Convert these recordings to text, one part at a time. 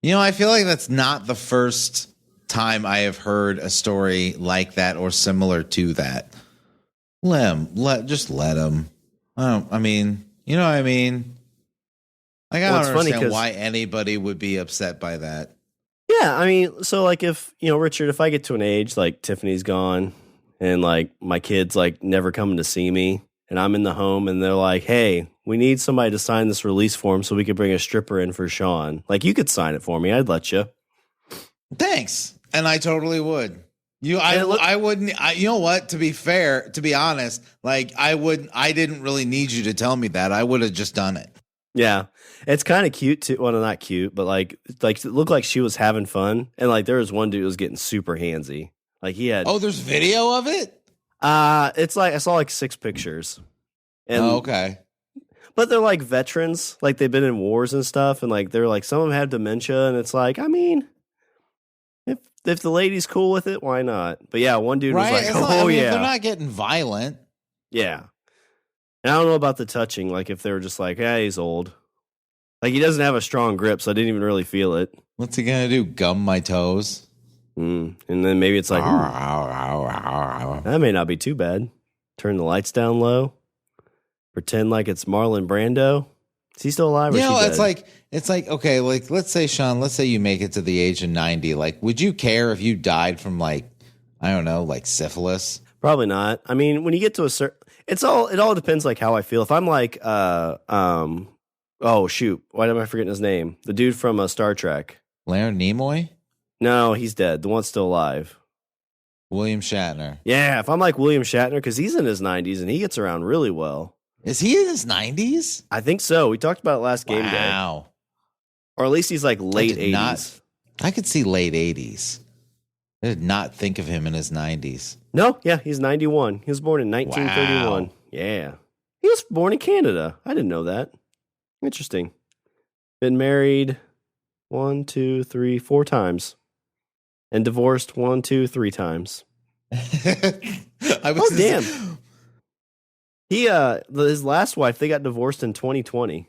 I feel like that's not the first time I have heard a story like that or similar to that. Just let him. I mean, you know what I mean? Like, I don't understand why anybody would be upset by that. Yeah, I mean, so like if, Richard, if I get to an age like Tiffany's gone and like my kids like never coming to see me and I'm in the home and they're like, hey, we need somebody to sign this release form so we could bring a stripper in for Shawn. Like, you could sign it for me. I'd let you. Thanks. And I totally would. I wouldn't. You know what? To be fair, to be honest, like I didn't really need you to tell me that. I would have just done it. Yeah, it's kind of cute too. Well, not cute, but like it looked like she was having fun, and like there was one dude who was getting super handsy. Like he had. Oh, there's video of it. It's like I saw like 6 pictures. And, okay. But they're like veterans, like they've been in wars and stuff, and like they're like some of them have dementia, and it's like, I mean. If the lady's cool with it, why not? But yeah, one dude was like, yeah. They're not getting violent. Yeah. And I don't know about the touching, like if they were just like, he's old. Like he doesn't have a strong grip, so I didn't even really feel it. What's he going to do? Gum my toes? And then maybe it's like, that may not be too bad. Turn the lights down low. Pretend like it's Marlon Brando. Is he still alive? Or it's like, okay, like let's say, Shawn, let's say you make it to the age of 90. Like, would you care if you died from like, I don't know, like syphilis? Probably not. I mean, when you get to a certain, it all depends like how I feel. If I'm like, oh shoot, why am I forgetting his name? The dude from Star Trek. Leonard Nimoy? No, he's dead. The one's still alive. William Shatner. Yeah, if I'm like William Shatner, because he's in his 90s and he gets around really well. Is he in his 90s? I think so. We talked about it last game day. Wow. Or at least he's like late 80s. I could see late 80s. I did not think of him in his 90s. No, yeah, he's 91. He was born in 1931. Wow. Yeah. He was born in Canada. I didn't know that. Interesting. Been married 4 times. And divorced 3 times. Damn. His last wife, they got divorced in 2020.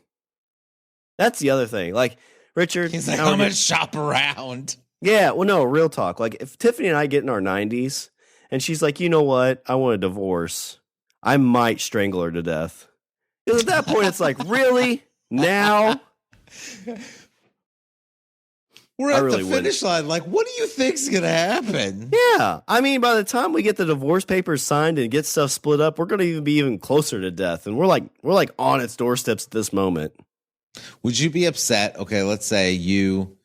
That's the other thing. Like, Richard. He's like, I'm going to shop around. Yeah, well, no, real talk. Like, if Tiffany and I get in our 90s, and she's like, you know what? I want a divorce. I might strangle her to death. Because at that point, it's like, really? Now? We're at the finish line. Like, what do you think's going to happen? Yeah. I mean, by the time we get the divorce papers signed and get stuff split up, we're going to be even closer to death. And we're like on its doorsteps at this moment. Would you be upset? Okay, let's say you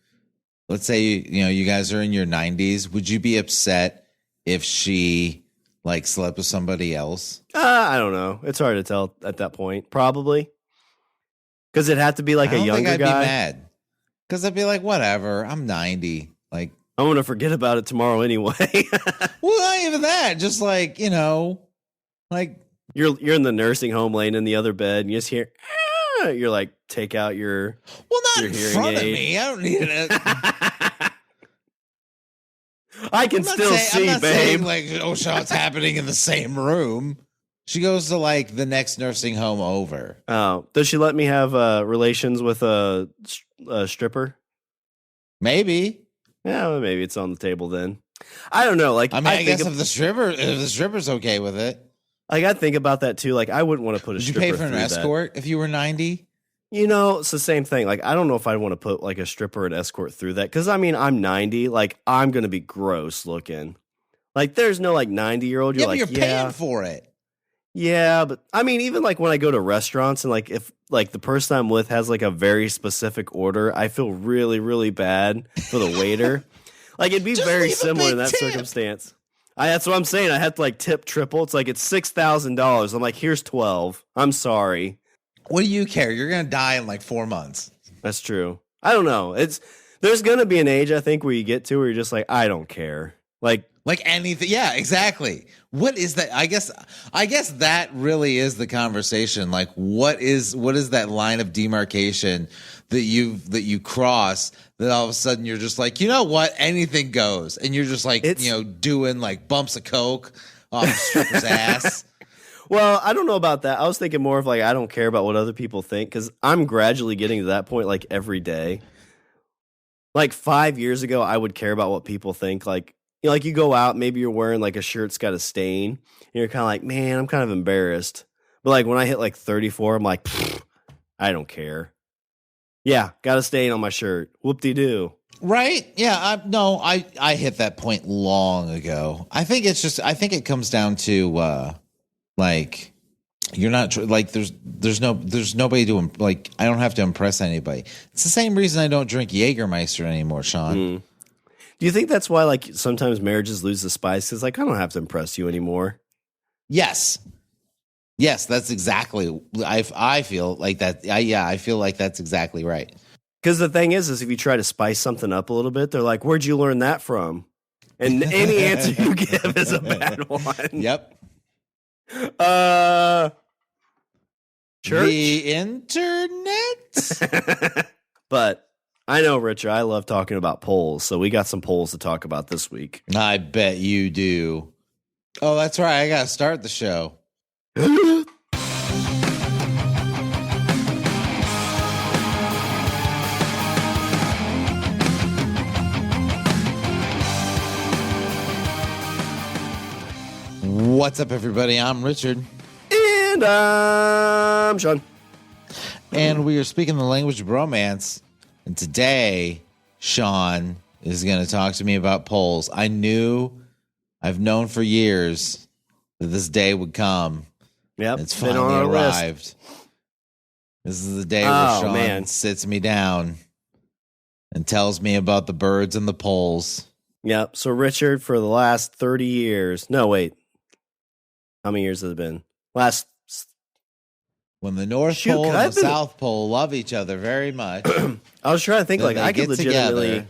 guys are in your 90s. Would you be upset if she like slept with somebody else? I don't know. It's hard to tell at that point. Probably. Because it'd have to be like a younger guy. I'd be mad. Because I'd be like, whatever, I'm 90. Like, I'm going to forget about it tomorrow anyway. Well, not even that. Just like, like. You're in the nursing home laying in the other bed and you just hear, you're like, take out your not in front of me. I don't need it. I can still see, babe. Saying, like, Shawn's happening in the same room. She goes to like the next nursing home over. Oh, does she let me have relations with a stripper? Maybe. Yeah, well, maybe it's on the table then. I don't know. Like, I guess if the stripper's okay with it. Like, I think about that too. Like, I wouldn't want to put a stripper. Would you pay for an escort if you were 90? It's the same thing. Like, I don't know if I'd want to put like a stripper and escort through that. Because I mean, I'm 90. Like, I'm gonna be gross looking. Like, there's no like 90-year-old. But you're paying for it. Yeah, but I mean, even like when I go to restaurants and like if like the person I'm with has like a very specific order, I feel really, really bad for the waiter. Like it'd be very similar in that circumstance. That's what I'm saying. I had to like tip triple. It's like it's $6,000. I'm like, here's 12. I'm sorry. What do you care? You're gonna die in like 4 months. That's true. I don't know. There's gonna be an age I think where you get to where you're just like, I don't care. Like anything. Yeah, exactly. What is that? I guess that really is the conversation. Like, what is that line of demarcation that you cross that all of a sudden you're just like, you know what? Anything goes. And you're just like, doing like bumps of coke off a stripper's ass. Well, I don't know about that. I was thinking more of like, I don't care about what other people think because I'm gradually getting to that point like every day. Like 5 years ago, I would care about what people think. Like, you go out, maybe you're wearing like a shirt's got a stain, and you're kind of like, man, I'm kind of embarrassed. But like when I hit like 34, I'm like, I don't care. Yeah, got a stain on my shirt. Whoop-de-doo. Right? Yeah. I hit that point long ago. I think it comes down to like you're not like there's nobody to like. I don't have to impress anybody. It's the same reason I don't drink Jägermeister anymore, Sean. Mm. Do you think that's why like sometimes marriages lose the spice? Because like I don't have to impress you anymore. Yes, that's exactly. I feel like that. I feel like that's exactly right. Because the thing is if you try to spice something up a little bit, they're like, "Where'd you learn that from?" And any answer you give is a bad one. Yep. Church? The internet. But I know, Richard, I love talking about polls, so we got some polls to talk about this week. I bet you do. Oh, that's right. I got to start the show. What's up, everybody? I'm Richard. And I'm Shawn. And we are speaking the language of bromance. And today, Shawn is going to talk to me about polls. I've known for years that this day would come. Yep. It's finally arrived. This is the day where Shawn sits me down and tells me about the birds and the polls. Yep. So, Richard, for the last 30 years. No, wait. How many years has it been? When the North Pole and the South Pole love each other very much. I was trying to think, like, I could legitimately. Together.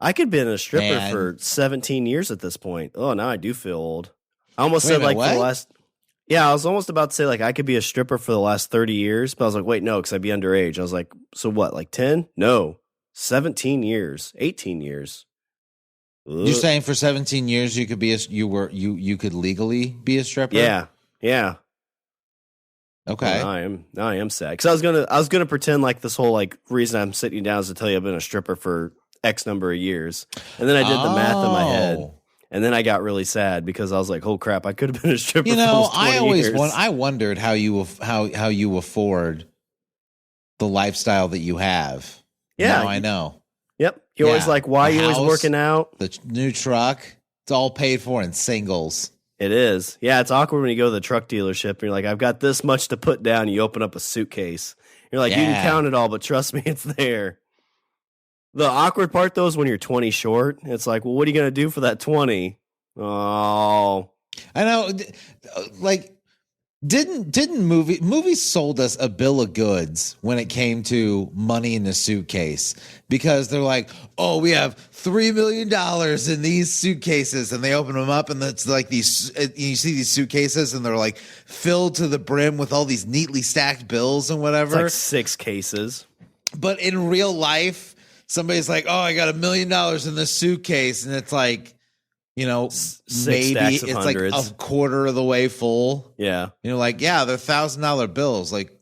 I could be in a stripper for 17 years at this point. Oh, now I do feel old. I almost said, like, for the last. Yeah, I was almost about to say, like, I could be a stripper for the last 30 years, but I was like, wait, no, because I'd be underage. I was like, so what, like 10? No, 17 years, 18 years. You're saying for 17 years you could be you could legally be a stripper? Yeah. Okay. Well, now I am sad because I was gonna pretend like this whole like reason I'm sitting down is to tell you I've been a stripper for X number of years, and then I did the math in my head, and then I got really sad because I was like, oh crap, I could have been a stripper. For almost 20 years. I wondered how you afford the lifestyle that you have. Yeah, now I know. Yep. You're always like, why are you always working out? The new truck, it's all paid for in singles. It is. Yeah, it's awkward when you go to the truck dealership and you're like, I've got this much to put down. And you open up a suitcase. You're like, you can count it all, but trust me, it's there. The awkward part, though, is when you're 20 short. It's like, well, what are you going to do for that 20? Oh. I know. Like, Didn't movies sold us a bill of goods when it came to money in a suitcase because they're like, oh, we have $3 million in these suitcases, and they open them up and it's like these, you see these suitcases and they're like filled to the brim with all these neatly stacked bills and whatever. It's like 6 cases. But in real life, somebody's like, oh, I got $1 million in this suitcase, and it's like, you know, maybe it's hundreds. Like a quarter of the way full. Yeah. You know, like, yeah, they're $1,000 bills. Like,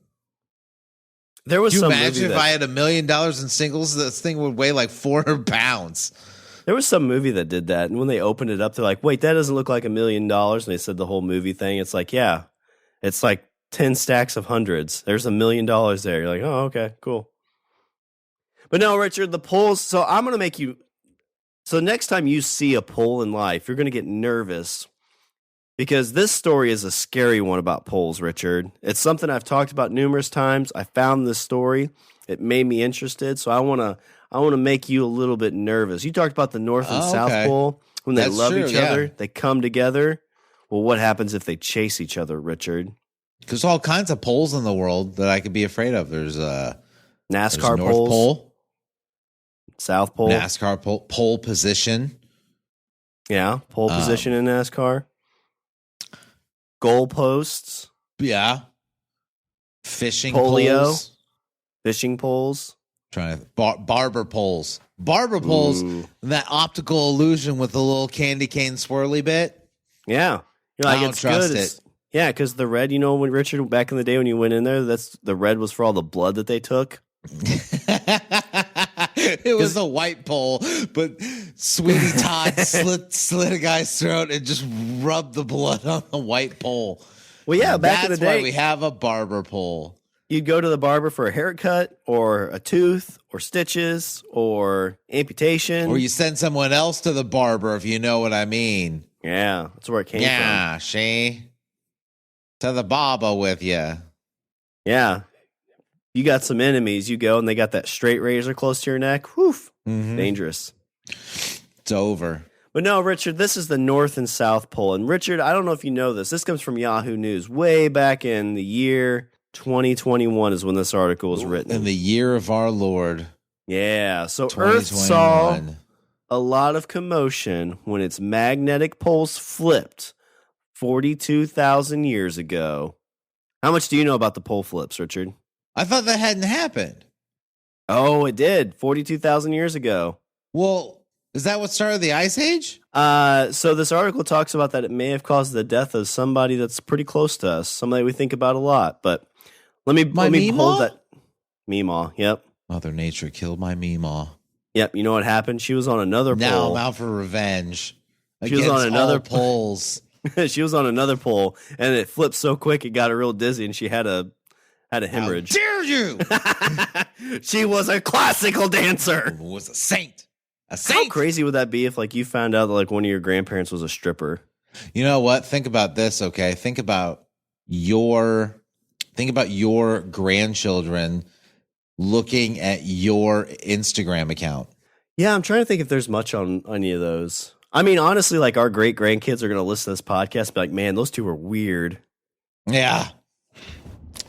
there was some imagine if I had $1 million in singles, this thing would weigh like 400 pounds. There was some movie that did that. And when they opened it up, they're like, wait, that doesn't look like $1 million. And they said the whole movie thing. It's like, yeah, it's like 10 stacks of hundreds. There's $1 million there. You're like, oh, okay, cool. But no, Richard, the polls. So I'm going to make you. So next time you see a poll in life, you're going to get nervous because this story is a scary one about polls, Richard. It's something I've talked about numerous times. I found this story. It made me interested. So I want to make you a little bit nervous. You talked about the North and South Pole. When they love each other, they come together. Well, what happens if they chase each other, Richard? There's all kinds of poles in the world that I could be afraid of. There's NASCAR there's North poles. Pole. South Pole. NASCAR pole position. Yeah, pole position in NASCAR. Goal posts. Yeah. Fishing Polio. poles. Fishing poles. Trying to barber poles. Barber poles, that optical illusion with the little candy cane swirly bit. Yeah. You're like, I don't it's trust good. it. Yeah, because the red, you know, when Richard, back in the day when you went in there, the red was for all the blood that they took. It was a white pole, but Sweeney Todd slit a guy's throat and just rubbed the blood on the white pole. Well, yeah, back in the day, that's why we have a barber pole. You'd go to the barber for a haircut or a tooth or stitches or amputation. Or you send someone else to the barber, if you know what I mean. Yeah, that's where it came from. Yeah, she. To the barber with you. Yeah. You got some enemies, you go, and they got that straight razor close to your neck. Whew. Mm-hmm. Dangerous. It's over. But no, Richard, this is the North and South Pole. And Richard, I don't know if you know this. This comes from Yahoo News. Way back in the year 2021 is when this article was written. In the year of our Lord. Yeah. So Earth saw a lot of commotion when its magnetic poles flipped 42,000 years ago. How much do you know about the pole flips, Richard? I thought that hadn't happened. Oh, it did. 42,000 years ago. Well, is that what started the Ice Age? So this article talks about that it may have caused the death of somebody that's pretty close to us, somebody we think about a lot. But let me hold that. Meemaw, yep. Mother Nature killed my Meemaw. Yep, you know what happened? She was on another pole. Now I'm out for revenge. She was on another poles. She was on another pole, and it flipped so quick it got her real dizzy, and she had a hemorrhage. How dare you! She was a classical dancer. Was a saint. A saint. How crazy would that be if like you found out that like one of your grandparents was a stripper? You know what? Think about this, okay? Think about your grandchildren looking at your Instagram account. Yeah, I'm trying to think if there's much on any of those. I mean, honestly, like our great grandkids are going to listen to this podcast and be like, man, those two are weird. Yeah,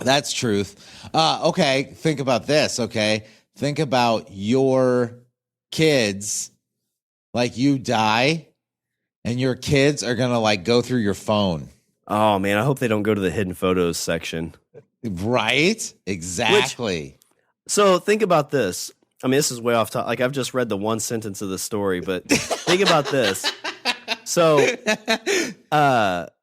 that's truth. Okay, think about this, okay? Think about your kids, like you die, and your kids are going to like go through your phone. Oh, man, I hope they don't go to the hidden photos section. Right? Exactly. So think about this. I mean, this is way off topic. Like I've just read the one sentence of the story, but think about this. So,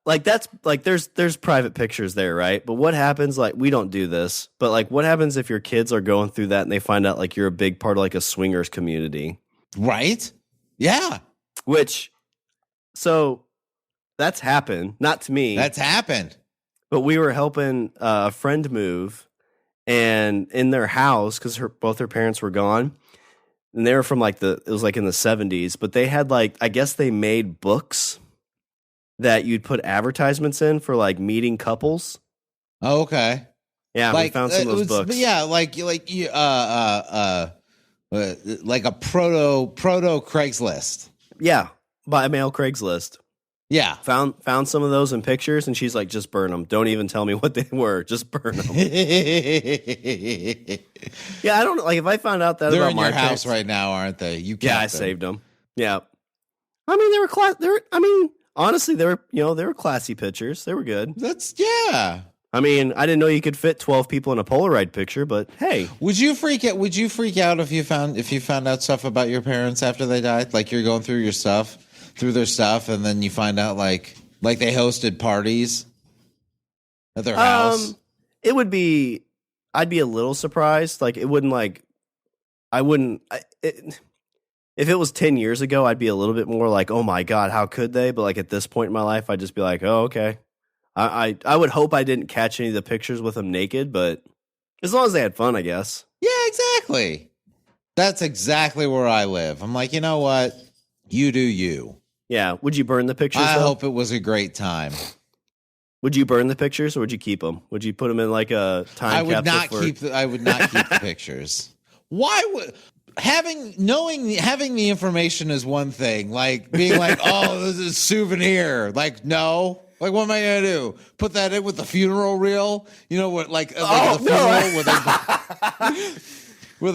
like that's like there's private pictures there, right? But what happens? Like we don't do this, but like what happens if your kids are going through that and they find out like you're a big part of like a swingers community, right? Yeah. So that's happened. Not to me. That's happened. But we were helping a friend move. And in their house, because both her parents were gone, and they were from like it was like in the 70s, but they had like, I guess they made books that you'd put advertisements in for like meeting couples. Oh, okay. Yeah, like, we found some of those books. Yeah, like a proto Craigslist. Yeah, by mail Craigslist. Yeah. Found some of those in pictures, and she's like, just burn them. Don't even tell me what they were. Just burn them. Yeah, I don't like if I found out that they're about in my your house right now, aren't they? You kept I saved them. Yeah. I mean, they were honestly, they were classy pictures. They were good. Yeah. I mean, I didn't know you could fit 12 people in a Polaroid picture, but hey. Would you freak out if you found out stuff about your parents after they died? Like you're going through their stuff, and then you find out like they hosted parties at their house. It would be. I'd be a little surprised. Like it wouldn't like. I wouldn't. If it was 10 years ago, I'd be a little bit more like, oh my god, how could they? But like at this point in my life, I'd just be like, oh okay. I would hope I didn't catch any of the pictures with them naked, but as long as they had fun, I guess. Yeah, exactly. That's exactly where I live. I'm like, you know what? You do you. Yeah. Would you burn the pictures? I hope it was a great time. Would you burn the pictures or would you keep them? Would you put them in like a time capsule? I would not keep the pictures. Why would having the information is one thing. Like being like, oh, this is a souvenir. Like, no. Like, what am I gonna do? Put that in with the funeral reel? You know what? Like the funeral where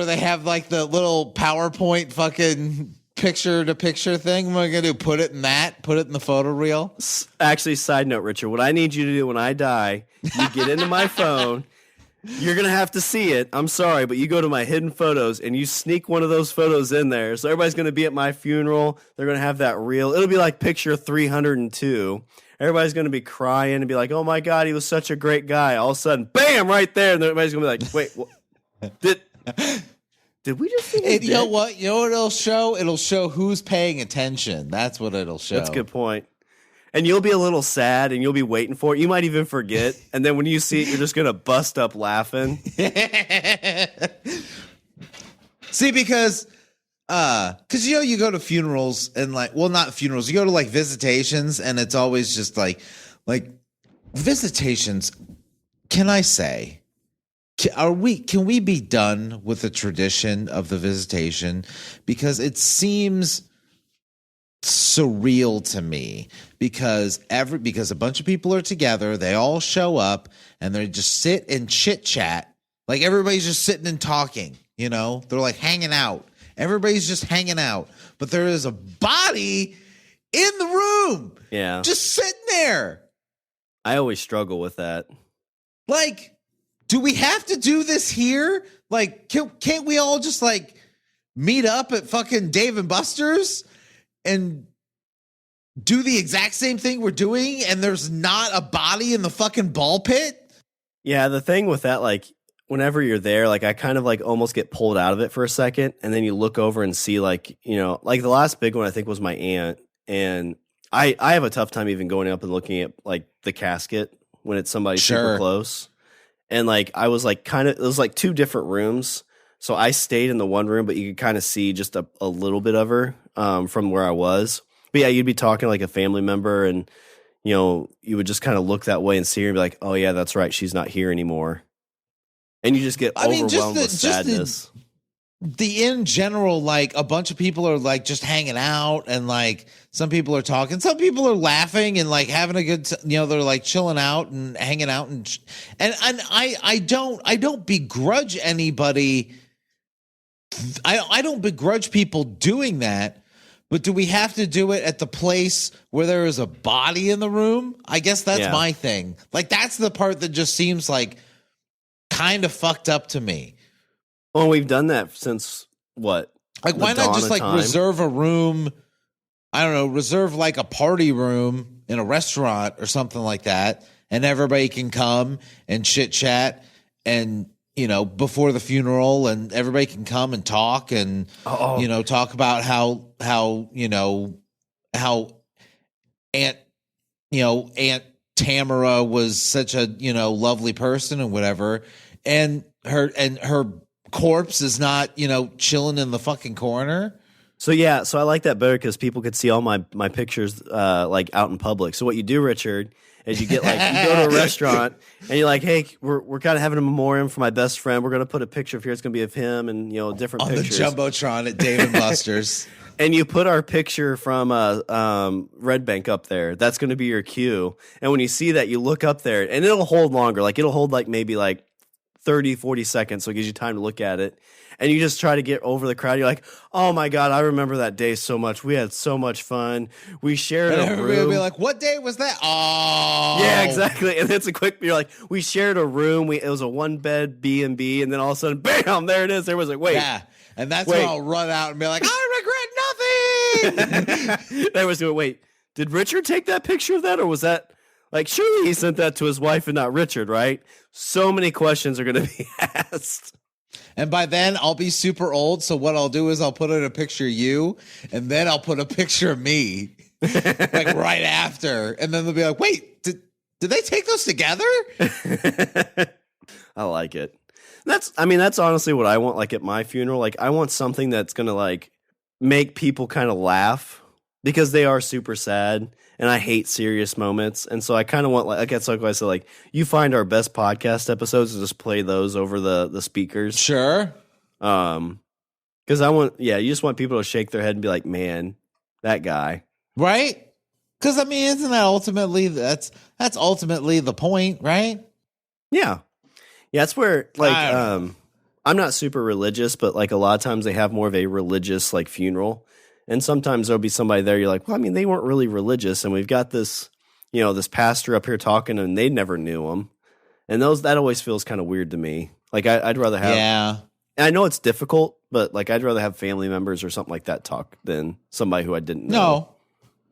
they have like the little PowerPoint fucking picture-to-picture thing. What am I going to do? Put it in the photo reel? Actually, side note, Richard, what I need you to do when I die, you get into my phone. You're going to have to see it. I'm sorry, but you go to my hidden photos and you sneak one of those photos in there. So everybody's going to be at my funeral. They're going to have that reel. It'll be like picture 302. Everybody's going to be crying and be like, oh my God, he was such a great guy. All of a sudden, bam, right there. And everybody's going to be like, wait, did did we just see you know what it'll show? It'll show who's paying attention. That's what it'll show. That's a good point. And you'll be a little sad and you'll be waiting for it. You might even forget. And then when you see it, you're just going to bust up laughing. See, because you go to funerals and not funerals, you go to like visitations, and it's always just like visitations. Can I say, can we be done with the tradition of the visitation? Because it seems surreal to me, because a bunch of people are together, they all show up and they just sit and chit chat, like everybody's just sitting and talking, they're like hanging out, everybody's just hanging out, but there is a body in the room, just sitting there. I always struggle with that. Like, do we have to do this here? Like, can't we all just like meet up at fucking Dave and Buster's and do the exact same thing we're doing, and there's not a body in the fucking ball pit? Yeah, the thing with that, like, whenever you're there, like, I kind of like almost get pulled out of it for a second, and then you look over and see, like, like the last big one I think was my aunt, and I have a tough time even going up and looking at like the casket when it's somebody super close. And like I was like it was like two different rooms. So I stayed in the one room, but you could kind of see just a little bit of her from where I was. But yeah, you'd be talking like a family member, and you would just kind of look that way and see her and be like, oh yeah, that's right, she's not here anymore. And you just get overwhelmed with sadness. In general, like a bunch of people are like just hanging out, and like some people are talking, some people are laughing and like having a good, they're like chilling out and hanging out, and I don't begrudge anybody. I don't begrudge people doing that, but do we have to do it at the place where there is a body in the room? I guess that's my thing. Like, that's the part that just seems like kind of fucked up to me. Well, we've done that since what? Like, why not just like reserve a room? I don't know, reserve like a party room in a restaurant or something like that, and everybody can come and chit chat, and before the funeral, and everybody can come and talk and talk about how Aunt Tamara was such a lovely person and whatever, and her corpse is not chilling in the fucking corner. So I like that better because people could see all my pictures like out in public. So what you do, Richard, is you get like you go to a restaurant and you're like, hey, we're kind of having a memoriam for my best friend. We're gonna put a picture up here. It's gonna be of him and different on pictures the jumbotron at Dave and Buster's. And you put our picture from Red Bank up there. That's gonna be your cue. And when you see that, you look up there, and it'll hold longer. Like it'll hold like maybe like 30, 40 seconds, so it gives you time to look at it. And you just try to get over the crowd. You're like, oh my God, I remember that day so much. We had so much fun. We shared a room. Everybody will be like, what day was that? Oh. Yeah, exactly. And it's a quick, you're like, we shared a room. It was a one-bed B&B, and then all of a sudden, bam, there it is. Everyone's like, wait. Yeah, and that's when I'll run out and be like, I regret nothing. Everyone's doing, wait, did Richard take that picture of that, or was that... Like, surely he sent that to his wife and not Richard, right? So many questions are going to be asked. And by then, I'll be super old, so what I'll do is I'll put in a picture of you, and then I'll put a picture of me, like, right after. And then they'll be like, wait, did they take those together? I like it. That's honestly what I want, like, at my funeral. Like, I want something that's going to, like, make people kind of laugh, because they are super sad. And I hate serious moments. And so I kind of want, like I said, like, you find our best podcast episodes and just play those over the speakers. Sure. Because you just want people to shake their head and be like, man, that guy. Right? Because, isn't that ultimately, that's ultimately the point, right? Yeah. Yeah, that's where, like, I'm not super religious, but, like, a lot of times they have more of a religious, like, funeral. And sometimes there'll be somebody there, you're like, well, they weren't really religious. And we've got this, this pastor up here talking, and they never knew him. And that always feels kind of weird to me. Like, I'd rather have... Yeah. And I know it's difficult, but, like, I'd rather have family members or something like that talk than somebody who I didn't know.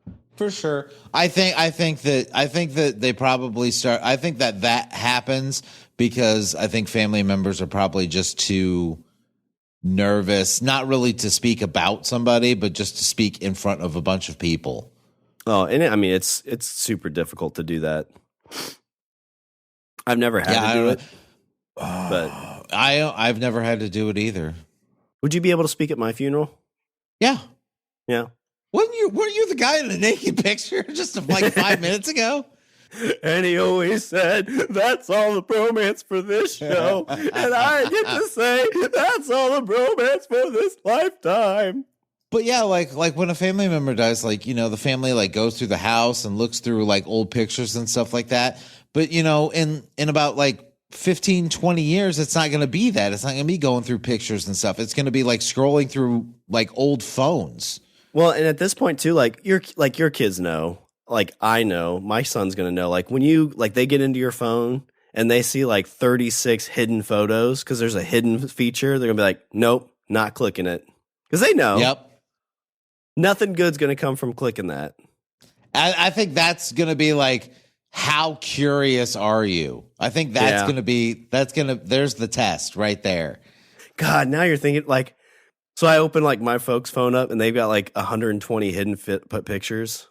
No, for sure. I think that they probably start... I think that happens because I think family members are probably just too nervous, not really to speak about somebody, but just to speak in front of a bunch of people. Oh, and it's super difficult to do that. I've never had to do it, but I've never had to do it either. Would you be able to speak at my funeral? Yeah. Weren't you the guy in the naked picture just like 5 minutes ago? And he always said, "That's all the bromance for this show," and I get to say, "That's all the bromance for this lifetime." But yeah, like when a family member dies, like, you know, the family like goes through the house and looks through like old pictures and stuff like that. But, you know, in about like 15, 20 years, it's not going to be that. It's not going to be going through pictures and stuff. It's going to be like scrolling through like old phones. Well, and at this point too, like your kids know, like I know, my son's going to know, like when you, like they get into your phone and they see like 36 hidden photos because there's a hidden feature, they're going to be like, nope, not clicking it. Because they know. Yep. Nothing good's going to come from clicking that. I think that's going to be like, how curious are you? I think that's going to be, there's the test right there. God, now you're thinking like, so I open like my folks' phone up and they've got like 120 hidden pictures.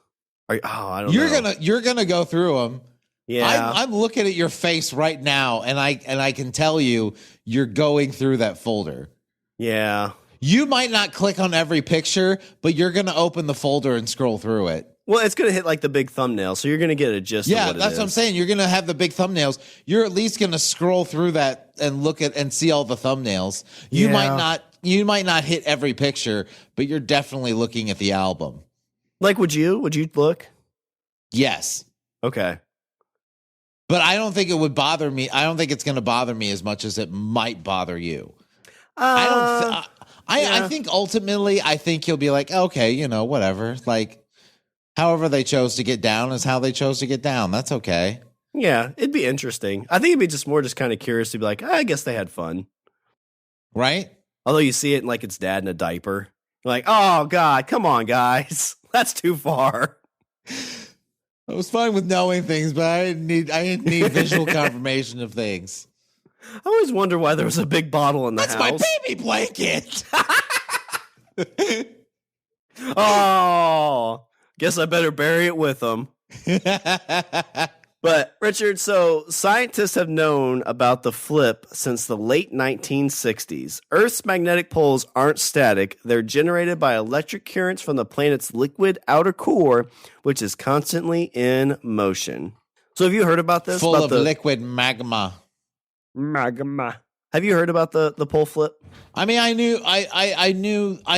I don't know. You're going to go through them. Yeah. I'm looking at your face right now and I can tell you, you're going through that folder. Yeah. You might not click on every picture, but you're going to open the folder and scroll through it. Well, it's going to hit like the big thumbnail, so you're going to get a gist of what it is. Yeah, that's what I'm saying. You're going to have the big thumbnails. You're at least going to scroll through that and look at and see all the thumbnails. You might not hit every picture, but you're definitely looking at the album. Like, would you look? Yes. Okay. But I don't think it would bother me. I don't think it's going to bother me as much as it might bother you. I think ultimately, I think you'll be like, okay, you know, whatever. Like, however they chose to get down is how they chose to get down. That's okay. Yeah, it'd be interesting. I think it'd be just kind of curious to be like, I guess they had fun. Right? Although you see it and like it's dad in a diaper. You're like, oh, God, come on, guys. That's too far. I was fine with knowing things, but I didn't need visual confirmation of things. I always wonder why there was a big bottle in the house. That's my baby blanket. Oh, guess I better bury it with them. But Richard, so scientists have known about the flip since the late 1960s. Earth's magnetic poles aren't static. They're generated by electric currents from the planet's liquid outer core, which is constantly in motion. So have you heard about this? Full of liquid magma. Have you heard about the pole flip? I mean, I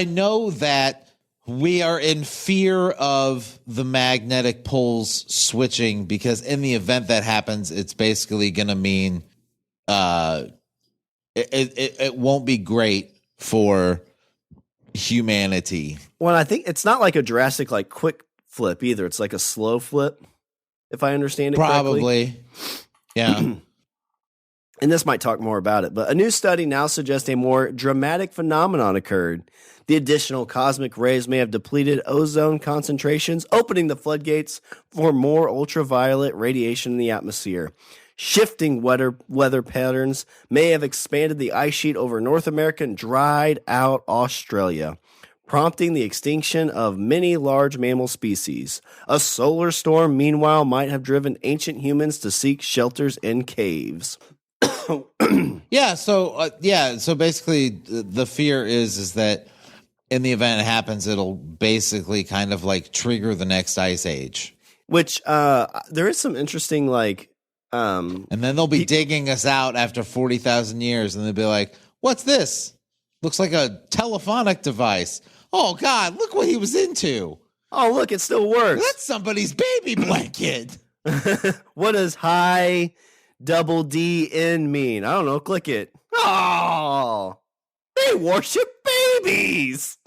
know that we are in fear of the magnetic poles switching because in the event that happens, it's basically going to mean it won't be great for humanity. Well, I think it's not like a drastic, like quick flip either. It's like a slow flip, if I understand it correctly. Probably. Yeah. And this might talk more about it, but a new study now suggests a more dramatic phenomenon occurred. The additional cosmic rays may have depleted ozone concentrations, opening the floodgates for more ultraviolet radiation in the atmosphere. Shifting weather patterns may have expanded the ice sheet over North America and dried out Australia, prompting the extinction of many large mammal species. A solar storm, meanwhile, might have driven ancient humans to seek shelters in caves. So basically the fear is that in the event it happens, it'll basically kind of like trigger the next ice age. Which there is some interesting and then they'll be digging us out after 40,000 years and they'll be like, what's this? Looks like a telephonic device. Oh God, look what he was into. Oh, look, it still works. That's somebody's baby blanket. What does high double D-N mean? I don't know. Click it. Oh, they worship babies.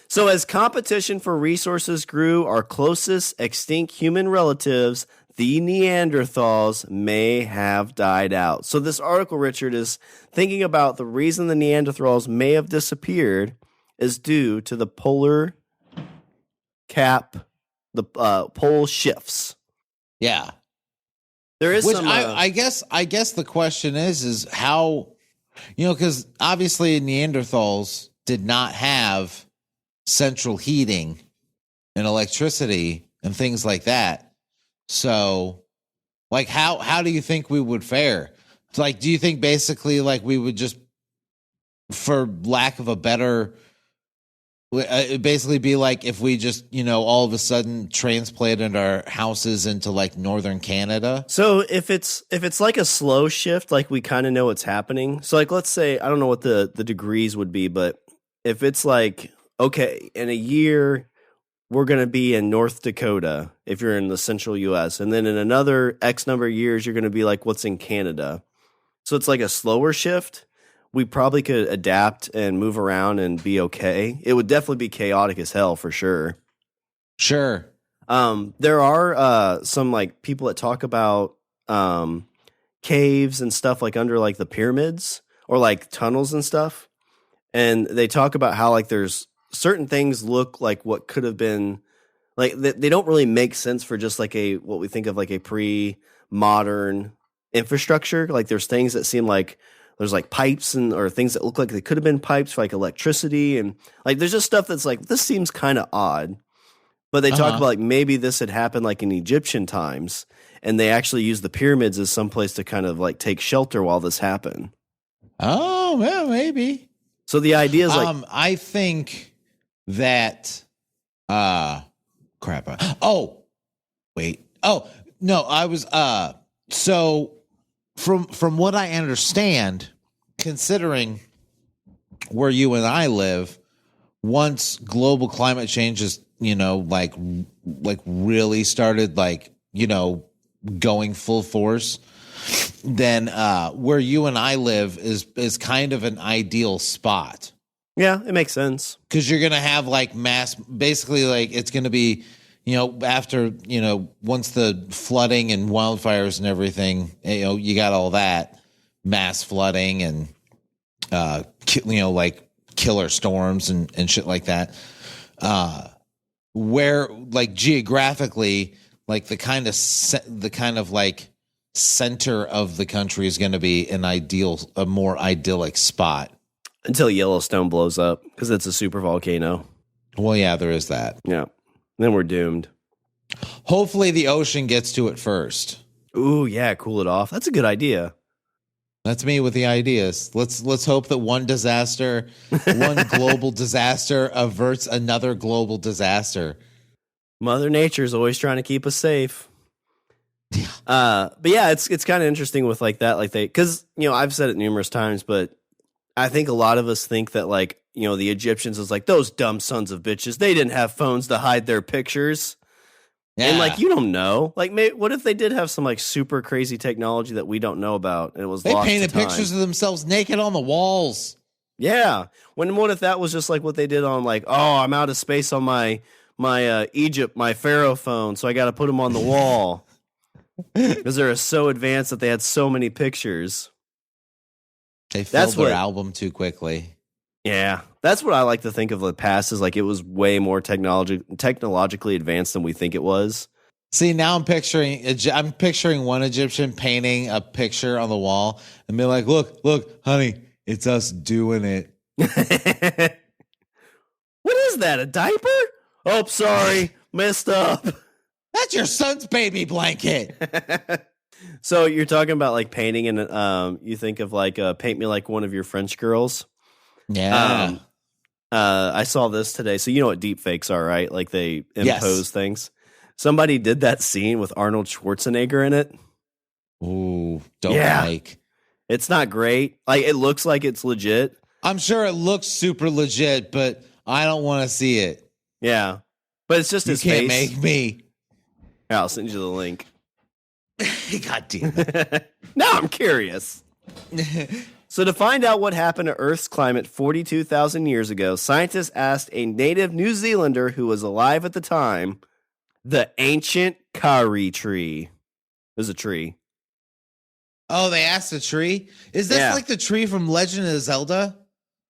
So as competition for resources grew, our closest extinct human relatives, the Neanderthals, may have died out. So this article, Richard, is thinking about the reason the Neanderthals may have disappeared is due to the polar cap, the pole shifts. Yeah. There is Which some. I guess the question is how Because obviously Neanderthals did not have central heating and electricity and things like that. So, like, how do you think we would fare? So, like, do you think basically, like, we would just, for lack of a better, it'd basically be like if we just, all of a sudden transplanted our houses into like northern Canada? So if it's like a slow shift, like we kind of know what's happening. So like, let's say, I don't know what the degrees would be, but if it's like, okay, in a year, we're going to be in North Dakota if you're in the central US. And then in another X number of years, you're going to be like what's in Canada. So it's like a slower shift. We probably could adapt and move around and be okay. It would definitely be chaotic as hell for sure. Sure. There are some like people that talk about caves and stuff like under like the pyramids or like tunnels and stuff. And they talk about how like there's certain things look like what could have been like they don't really make sense for just like what we think of like a pre-modern infrastructure. Like there's things that seem like there's like pipes or things that look like they could have been pipes for like electricity. And like, there's just stuff that's like, this seems kind of odd, but they talk about like, maybe this had happened like in Egyptian times and they actually used the pyramids as some place to kind of like take shelter while this happened. Oh, well, maybe. So the idea is like, I think that, crap. Oh, wait. Oh, no, I was, so from what I understand, considering where you and I live, once global climate change is, like really started, like, going full force, then where you and I live is kind of an ideal spot. Yeah, it makes sense. Because you're going to have like basically like it's going to be, after, once the flooding and wildfires and everything, you got all that mass flooding and, like killer storms and shit like that. Where like geographically, like the kind of like center of the country is going to be a more idyllic spot. Until Yellowstone blows up because it's a super volcano. Well, yeah, there is that. Yeah. Then we're doomed. Hopefully the ocean gets to it first. Ooh, yeah, cool it off. That's a good idea. That's me with the ideas. Let's hope that one global disaster averts another global disaster. Mother Nature's always trying to keep us safe. But yeah, it's kind of interesting with like that, like because I've said it numerous times, but I think a lot of us think that like the Egyptians is like those dumb sons of bitches. They didn't have phones to hide their pictures. Yeah. And like you don't know, like what if they did have some like super crazy technology that we don't know about, and it was they painted pictures of themselves naked on the walls. Yeah, what if that was just like what they did on like, oh, I'm out of space on my Egypt, my Pharaoh phone, so I got to put them on the wall because they're so advanced that they had so many pictures. They filled their album too quickly. Yeah, that's what I like to think of the past is like it was way more technologically advanced than we think it was. See, now I'm picturing one Egyptian painting a picture on the wall and be like, look, honey, it's us doing it. What is that, a diaper? Oh, sorry, messed up. That's your son's baby blanket. So you're talking about like painting and you think of like paint me like one of your French girls. Yeah. I saw this today. So you know what deep fakes are, right? Like they impose things. Somebody did that scene with Arnold Schwarzenegger in it. Ooh, don't like. It's not great. Like it looks like it's legit. I'm sure it looks super legit, but I don't want to see it. Yeah. But it's just his face. You can't make me. Yeah, I'll send you the link. God damn it. Now I'm curious. So to find out what happened to Earth's climate 42,000 years ago, scientists asked a native New Zealander who was alive at the time, the ancient Kari tree. There's a tree. Oh, they asked a tree? Is this like the tree from Legend of Zelda?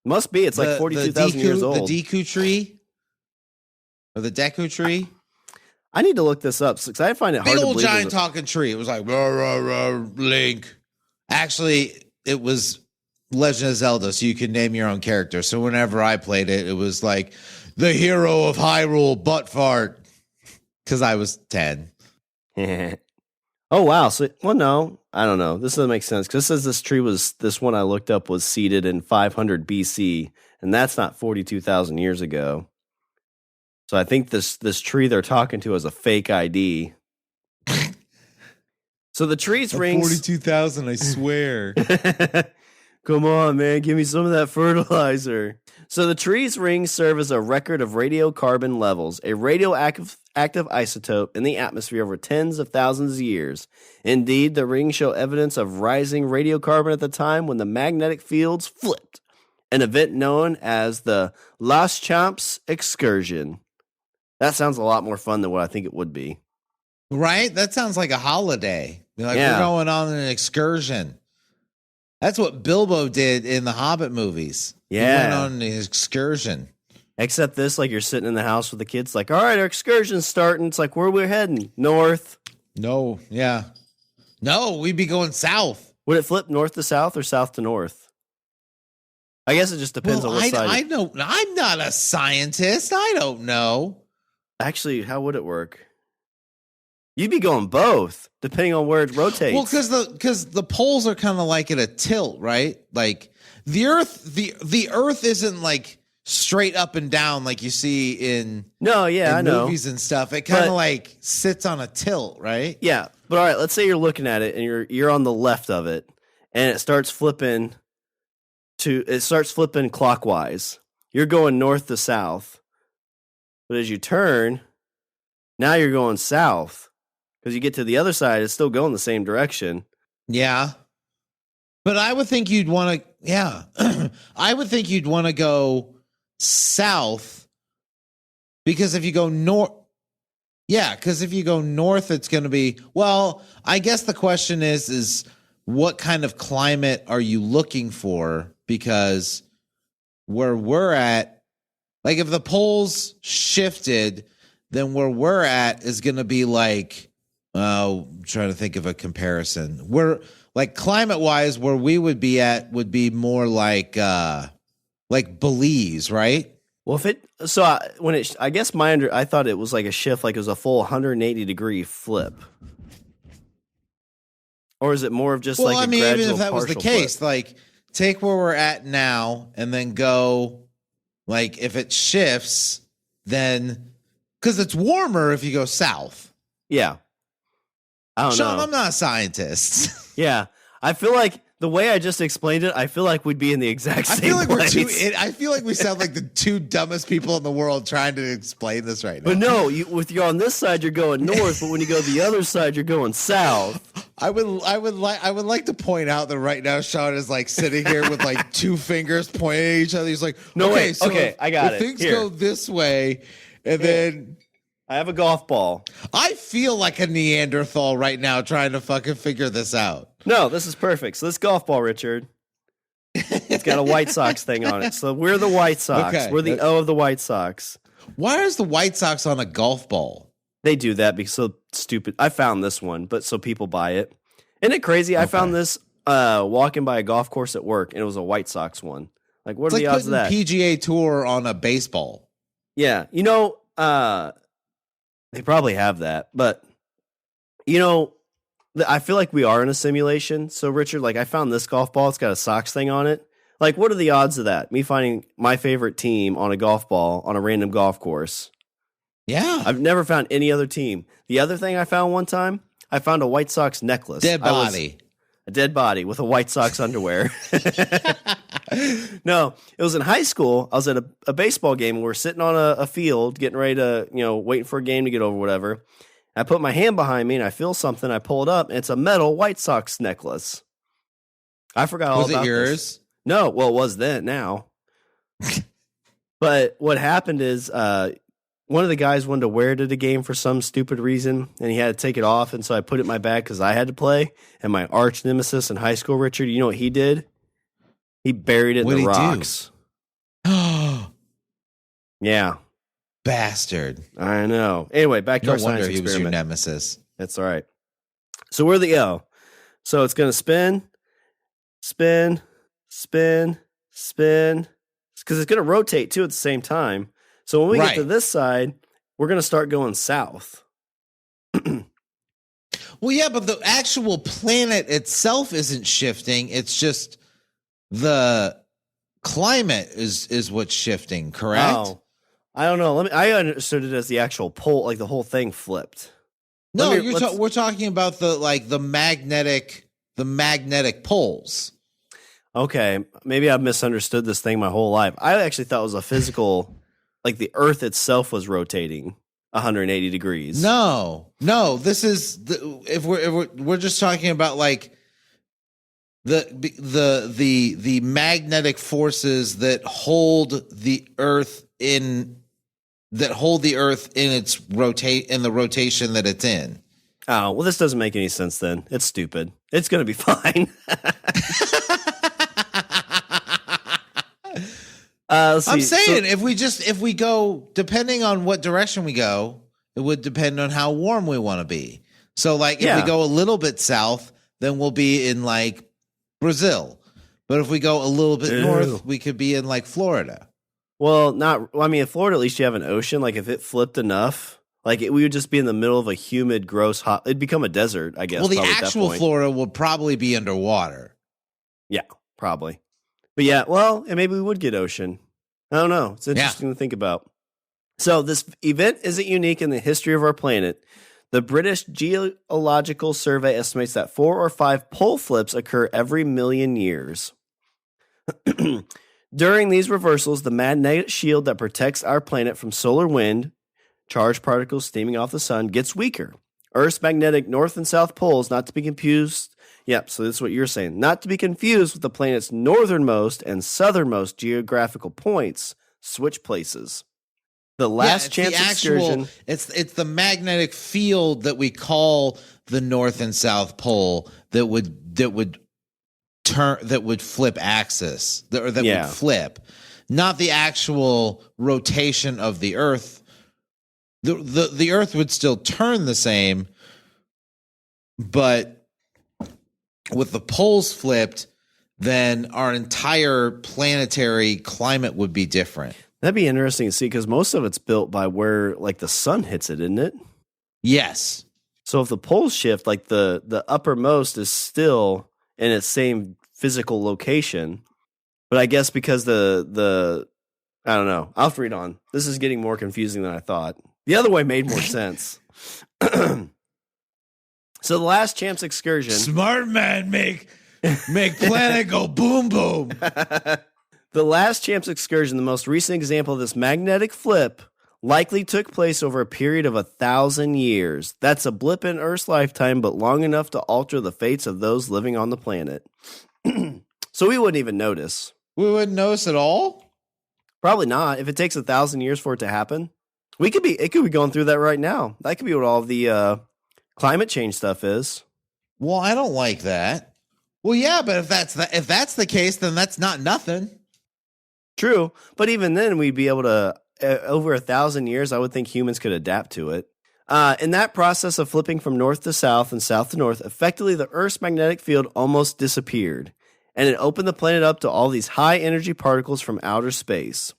Must be. It's like 42,000 years old. The Deku tree? Or the Deku tree? I need to look this up because I find it hard to believe. Big old giant talking tree. It was like, rah, rah, rah, Link. Actually, it was Legend of Zelda, so you can name your own character. So whenever I played it, it was like the hero of Hyrule, butt fart, because I was 10. Oh, wow. So, well, no, I don't know. This doesn't make sense because it says this one I looked up was seeded in 500 BC, and that's not 42,000 years ago. So I think this tree they're talking to is a fake ID. So the tree's rings 42,000, I swear. Come on, man, give me some of that fertilizer. So the tree's rings serve as a record of radiocarbon levels, a radioactive isotope in the atmosphere over tens of thousands of years. Indeed, the rings show evidence of rising radiocarbon at the time when the magnetic fields flipped, an event known as the Las Champs excursion. That sounds a lot more fun than what I think it would be. Right? That sounds like a holiday. You're like, Yeah. we're going on an excursion. That's what Bilbo did in the Hobbit movies. Yeah. He went on an excursion. Except this, like you're sitting in the house with the kids, like, all right, our excursion's starting. It's like, where we're heading? North. No, yeah. No, we'd be going south. Would it flip north to south or south to north? I guess it just depends on what side. I don't. I'm not a scientist. I don't know. Actually, how would it work? You'd be going both, depending on where it rotates. Well, because the poles are kind of like at a tilt, right? Like the Earth isn't like straight up and down like you see in I know movies and stuff. It kind of like sits on a tilt, right? Yeah, but all right, let's say you're looking at it and you're on the left of it, and it starts flipping clockwise. You're going north to south, but as you turn, now you're going south. Because you get to the other side, it's still going the same direction. Yeah. But I would think you'd want to, I would think you'd want to go south because if you go north, it's going to be, well, I guess the question is what kind of climate are you looking for? Because where we're at, like if the poles shifted, then where we're at is going to be like, I'm trying to think of a comparison. We're like climate wise, where we would be at would be more like Belize, right? Well, I thought it was like a shift, like it was a full 180-degree flip, or is it more of just like? Even if that was the case, flip? Like take where we're at now and then go, like if it shifts, then because it's warmer if you go south. Yeah. I don't Shawn, know. I'm not a scientist. Yeah. I feel like the way I just explained it, I feel like we'd be in the exact same place. I feel like we sound like the two dumbest people in the world trying to explain this right now. But no, you're on this side, you're going north, but when you go the other side, you're going south. I would like to point out that right now Shawn is like sitting here with like two fingers pointing at each other. He's like, I got it. Things go this way, and then I have a golf ball. I feel like a Neanderthal right now trying to fucking figure this out. No, this is perfect. So this golf ball, Richard, it's got a White Sox thing on it. So we're the White Sox. Okay. We're the O of the White Sox. Why is the White Sox on a golf ball? They do that because so stupid. I found this one, but so people buy it. Isn't it crazy? Okay. I found this walking by a golf course at work, and it was a White Sox one. Like, what are the odds of that? PGA Tour on a baseball. Yeah. They probably have that, but I feel like we are in a simulation. So Richard, like I found this golf ball, it's got a Sox thing on it. Like, what are the odds of that? Me finding my favorite team on a golf ball on a random golf course. Yeah. I've never found any other team. The other thing I found one time, I found a White Sox necklace. A dead body with a White Sox underwear. No, it was in high school. I was at a baseball game. And we were sitting on a field, getting ready to, waiting for a game to get over, whatever. I put my hand behind me and I feel something. I pull it up and it's a metal White Sox necklace. I forgot all about this. Was it yours? No, well, it was then, now. But what happened is one of the guys wanted to wear it at a game for some stupid reason, and he had to take it off, and so I put it in my bag because I had to play. And my arch nemesis in high school, Richard, you know what he did? He buried it in the rocks. Yeah. Bastard. I know. Anyway, back to our science experiment. He was your nemesis. That's all right. So we're the O. So it's going to spin, spin, spin, because it's going to rotate too at the same time. So when we get to this side, we're going to start going south. Well, yeah, but the actual planet itself isn't shifting. It's just the climate is what's shifting, correct? Oh, I don't know. I understood it as the actual pole, like the whole thing flipped. No, we're talking about the magnetic poles. Okay, maybe I've misunderstood this thing my whole life. I actually thought it was a physical, like the Earth itself was rotating 180 degrees. No. This is if we're just talking about like the magnetic forces that hold the Earth in its the rotation that it's in. Oh, well, this doesn't make any sense then. It's stupid. It's going to be fine. I'm saying if we go, depending on what direction we go, it would depend on how warm we want to be. So like if we go a little bit south, then we'll be in like Brazil. But if we go a little bit north, we could be in like Florida. Well, in Florida, at least you have an ocean. Like if it flipped enough, we would just be in the middle of a humid, gross, hot. It'd become a desert, I guess. Well, the actual Florida will probably be underwater. Yeah, probably. But yeah, well, and maybe we would get ocean. I don't know. It's interesting to think about. So this event isn't unique in the history of our planet. The British Geological Survey estimates that 4 or 5 pole flips occur every million years. During these reversals, the magnetic shield that protects our planet from solar wind, charged particles steaming off the sun, gets weaker. Earth's magnetic north and south poles, not to be confused. Yep, so this is what you're saying. Not to be confused with the planet's northernmost and southernmost geographical points, switch places. The last chance excursion. It's the magnetic field that we call the North and South Pole that would flip axis would flip, not the actual rotation of the Earth. The Earth would still turn the same, but with the poles flipped, then our entire planetary climate would be different. That'd be interesting to see because most of it's built by where the sun hits it, isn't it? Yes. So if the poles shift, the uppermost is still in its same physical location, but I guess because the I don't know. I'll read on. This is getting more confusing than I thought. The other way made more sense. So the last chance excursion. Smart man make planet go boom boom. The last chance excursion, the most recent example of this magnetic flip, likely took place over a period of 1,000 years. That's a blip in Earth's lifetime, but long enough to alter the fates of those living on the planet. So we wouldn't even notice. We wouldn't notice at all? Probably not. If it takes 1,000 years for it to happen, it could be going through that right now. That could be what all the climate change stuff is. Well, I don't like that. Well, yeah, but if that's the case, then that's not nothing. True, but even then, we'd be able to, over 1,000 years, I would think humans could adapt to it. In that process of flipping from north to south and south to north, effectively the Earth's magnetic field almost disappeared, and it opened the planet up to all these high-energy particles from outer space.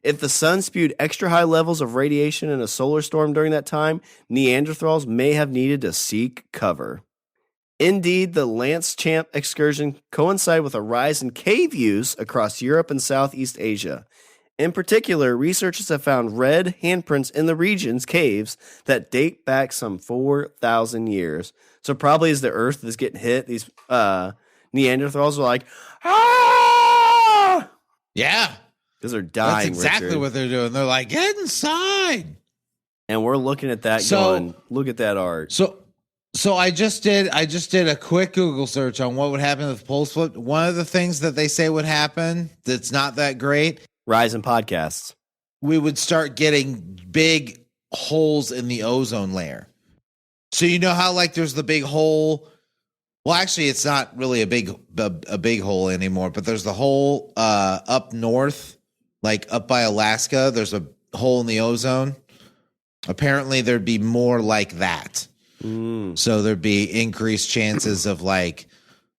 If the sun spewed extra high levels of radiation in a solar storm during that time, Neanderthals may have needed to seek cover. Indeed, the Lance Champ excursion coincided with a rise in cave use across Europe and Southeast Asia. In particular, researchers have found red handprints in the region's caves that date back some 4,000 years. So probably as the Earth is getting hit, these Neanderthals are like, ah! Yeah. Because they're dying. That's exactly what they're doing. They're like, get inside. And we're looking at that going, look at that art. So I just did a quick Google search on what would happen if the poles flipped. One of the things that they say would happen that's not that great. Rise in podcasts. We would start getting big holes in the ozone layer. So you know how there's the big hole. Well, actually, it's not really a big hole anymore, but there's the hole up north, up by Alaska. There's a hole in the ozone. Apparently, there'd be more like that. So there'd be increased chances of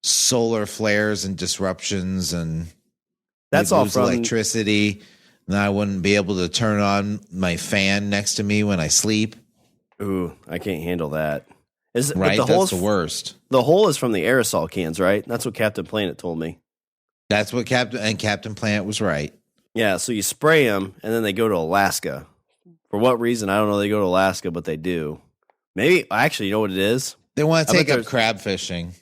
solar flares and disruptions, and that's all lose from electricity. And I wouldn't be able to turn on my fan next to me when I sleep. Ooh, I can't handle that. Right, that's the worst. The hole is from the aerosol cans, right? That's what Captain Planet told me. That's what Captain Planet was right. Yeah, so you spray them, and then they go to Alaska. For what reason? I don't know. They go to Alaska, but they do. Maybe, actually, you know what it is? They want to take up crab fishing.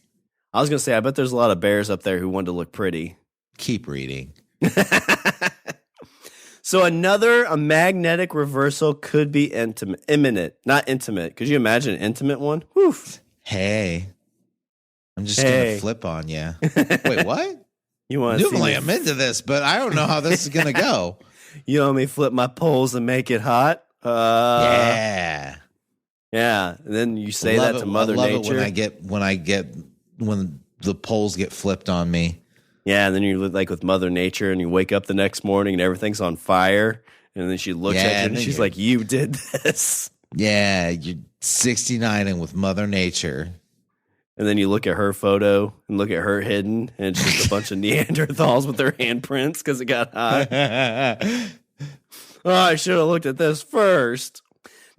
I was going to say, I bet there's a lot of bears up there who want to look pretty. Keep reading. So a magnetic reversal could be imminent. Not intimate. Could you imagine an intimate one? Whew. Hey. I'm just going to flip on you. Wait, what? You want Normally I'm into this, but I don't know how this is going to go. You want me to flip my poles and make it hot? Yeah. Yeah. And then you say that to Mother Nature. It when the poles get flipped on me. Yeah, and then you look like with Mother Nature, and you wake up the next morning and everything's on fire, and then she looks at you and she's like, "You did this." Yeah, you're 69ing with Mother Nature. And then you look at her photo and look at her hidden, and it's just a bunch of Neanderthals with their handprints because it got hot. Oh, I should have looked at this first.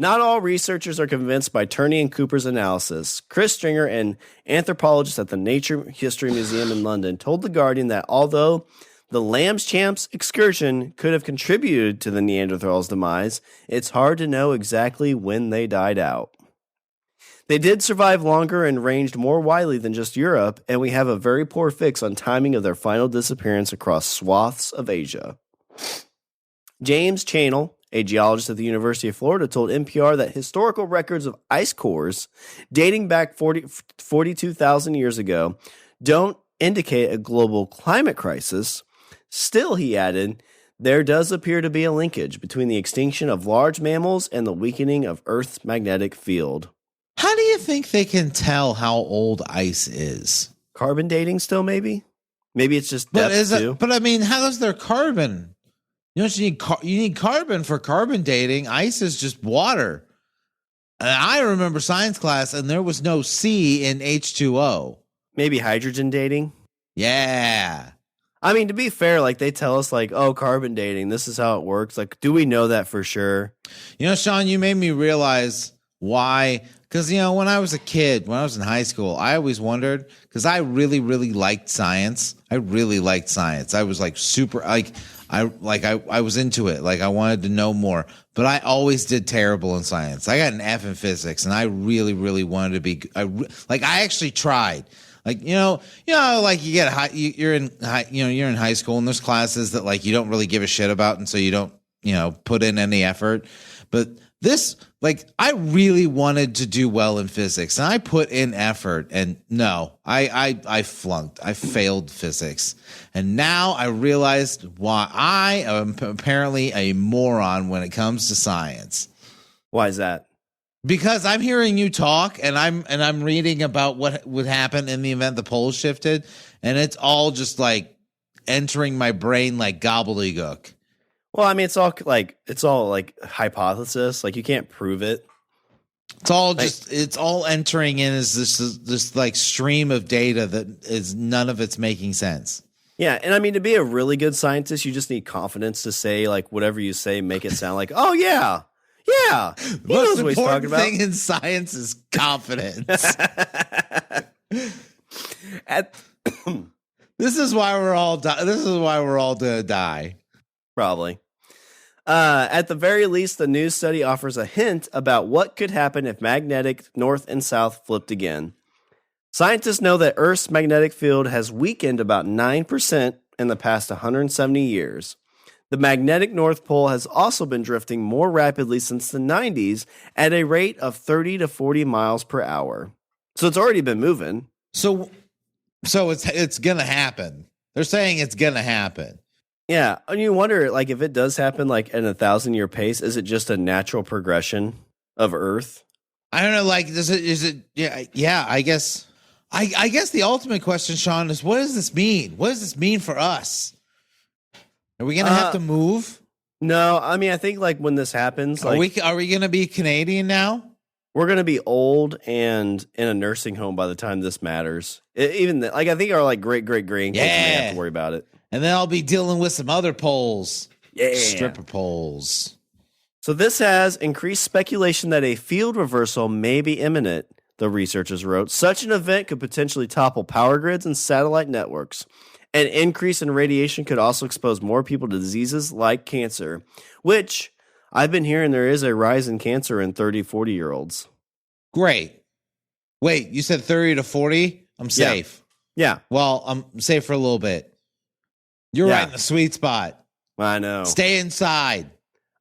Not all researchers are convinced by Turney and Cooper's analysis. Chris Stringer, an anthropologist at the Nature History Museum in London, told The Guardian that although the Lamb's-Champs excursion could have contributed to the Neanderthals' demise, it's hard to know exactly when they died out. They did survive longer and ranged more widely than just Europe, and we have a very poor fix on timing of their final disappearance across swaths of Asia. James Chanel, a geologist at the University of Florida, told NPR that historical records of ice cores dating back 42,000 years ago don't indicate a global climate crisis. Still, he added, there does appear to be a linkage between the extinction of large mammals and the weakening of Earth's magnetic field. How do you think they can tell how old ice is? Carbon dating still, maybe? Maybe it's just depth too. But I mean, how is there carbon? You know, you need carbon for carbon dating. Ice is just water. And I remember science class, and there was no C in H2O. Maybe hydrogen dating? Yeah. I mean, to be fair, like they tell us, like, oh, carbon dating, this is how it works. Like, do we know that for sure? You know, Shawn, you made me realize why. Because, you know, when I was a kid, when I was in high school, I always wondered, because I really, really liked science. I really liked science. I was like super, I was into it. Like I wanted to know more, but I always did terrible in science. I got an F in physics, and I really, really wanted to be. I actually tried. Like like you get you're in high school, and there's classes that like you don't really give a shit about, and so you don't put in any effort. But this, like, I really wanted to do well in physics, and I put in effort, and no, I flunked. I failed physics. And now I realized why I am apparently a moron when it comes to science. Why is that? Because I'm hearing you talk, and I'm reading about what would happen in the event the poles shifted, and it's all just like entering my brain like gobbledygook. Well, I mean, it's all like hypothesis. Like you can't prove it. It's all it's all entering in as this like stream of data that is none of it's making sense. Yeah, and I mean, to be a really good scientist, you just need confidence to say like whatever you say, make it sound like, oh yeah, yeah. He knows what he's talking about. Most important thing in science is confidence. This is why we're all gonna die. Probably. At the very least, the news study offers a hint about what could happen if magnetic north and south flipped again. Scientists know that Earth's magnetic field has weakened about 9% in the past 170 years. The magnetic North Pole has also been drifting more rapidly since the 90s at a rate of 30 to 40 miles per hour. So it's already been moving. So it's going to happen. They're saying it's going to happen. Yeah, and you wonder, like, if it does happen, like, at a 1,000-year pace, is it just a natural progression of Earth? I don't know, like, is it, yeah, I guess the ultimate question, Shawn, is what does this mean? What does this mean for us? Are we going to have to move? No, I mean, I think, like, when this happens, like... Are we going to be Canadian now? We're going to be old and in a nursing home by the time this matters. I think our like great grandkids may have to worry about it. And then I'll be dealing with some other poles. Yeah. Stripper poles. So this has increased speculation that a field reversal may be imminent, the researchers wrote. Such an event could potentially topple power grids and satellite networks. An increase in radiation could also expose more people to diseases like cancer, which I've been hearing there is a rise in cancer in 30, 40-year-olds. Great. Wait, you said 30 to 40? I'm safe. Yeah. Well, I'm safe for a little bit. You're right in the sweet spot. I know. Stay inside.